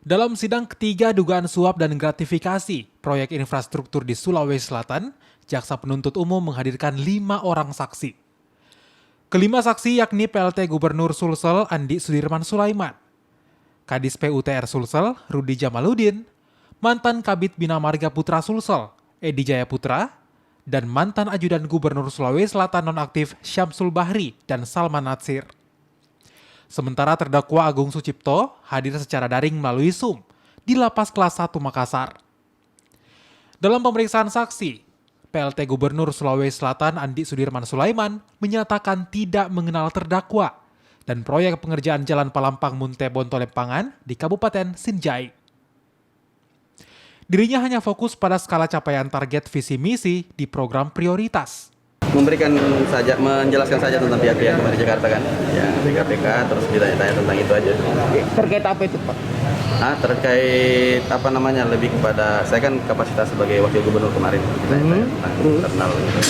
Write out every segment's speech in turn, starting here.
Dalam sidang ketiga dugaan suap dan gratifikasi proyek infrastruktur di Sulawesi Selatan, jaksa penuntut umum menghadirkan 5 orang saksi. Kelima saksi yakni PLT Gubernur Sulsel Andi Sudirman Sulaiman, Kadis PUTR Sulsel Rudi Jamaludin, mantan Kabid Bina Marga Putra Sulsel Edi Jaya Putra, dan mantan ajudan Gubernur Sulawesi Selatan nonaktif Syamsul Bahri dan Salman Natsir. Sementara terdakwa Agung Sucipto hadir secara daring melalui Zoom di Lapas Kelas 1 Makassar. Dalam pemeriksaan saksi, PLT Gubernur Sulawesi Selatan Andi Sudirman Sulaiman menyatakan tidak mengenal terdakwa dan proyek pengerjaan Jalan Palampang Munte Bontolempangan di Kabupaten Sinjai. Dirinya hanya fokus pada skala capaian target visi misi di program prioritas. Menjelaskan saja tentang pihak-pihak kemarin Jakarta kan, ya di KPK, terus ditanya-tanya tentang itu aja. Terkait apa itu, Pak? Terkait lebih kepada, saya kan kapasitas sebagai wakil gubernur kemarin, ditanya-tanya tentang internal gitu.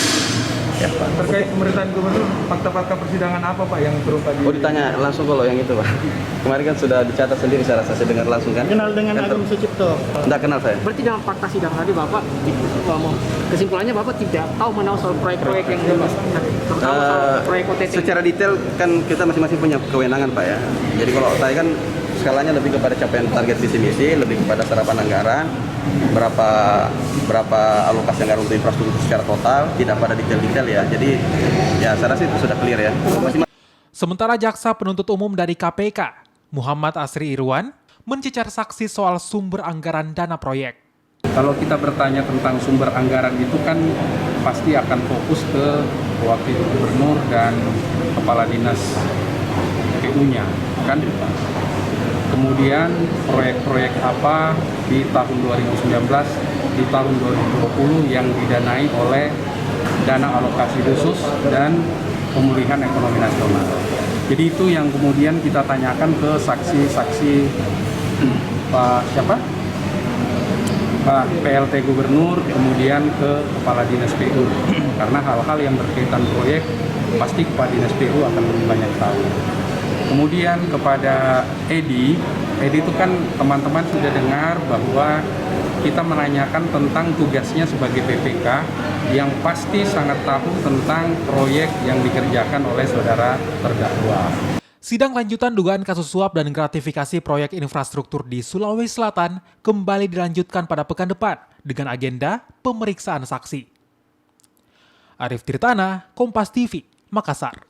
Ya, Pak. Terkait pemerintahan gubernur, fakta-fakta persidangan apa Pak yang perlu tadi? Oh, ditanya langsung kalau yang itu Pak. Kemarin kan sudah dicatat sendiri, saya rasa saya dengar langsung kan. Kenal dengan Agung Sucipto? Tidak kenal saya. Berarti dalam fakta sidang tadi Bapak, kesimpulannya Bapak tidak tahu menau soal proyek-proyek yang terutama soal proyek OTT? Secara detail kan kita masing-masing punya kewenangan Pak ya. Jadi kalau saya kan skalanya lebih kepada capaian target visi misi, lebih kepada serapan anggaran, berapa alokasi anggaran untuk infrastruktur secara total, tidak pada detail-detail ya. Jadi ya saya rasa itu sudah clear ya. Sementara jaksa penuntut umum dari KPK, Muhammad Asri Irwan, mencecar saksi soal sumber anggaran dana proyek. Kalau kita bertanya tentang sumber anggaran itu kan pasti akan fokus ke wakil gubernur dan kepala dinas PU-nya, kan? Kemudian proyek-proyek apa di tahun 2019, di tahun 2020 yang didanai oleh dana alokasi khusus dan pemulihan ekonomi nasional. Jadi itu yang kemudian kita tanyakan ke saksi-saksi Pak PLT Gubernur, kemudian ke Kepala Dinas PU. Karena hal-hal yang berkaitan proyek pasti Kepala Dinas PU akan lebih banyak tahu. Kemudian kepada Edi itu kan teman-teman sudah dengar bahwa kita menanyakan tentang tugasnya sebagai PPK yang pasti sangat tahu tentang proyek yang dikerjakan oleh saudara terdakwa. Sidang lanjutan dugaan kasus suap dan gratifikasi proyek infrastruktur di Sulawesi Selatan kembali dilanjutkan pada pekan depan dengan agenda pemeriksaan saksi. Arif Tirtana, Kompas TV, Makassar.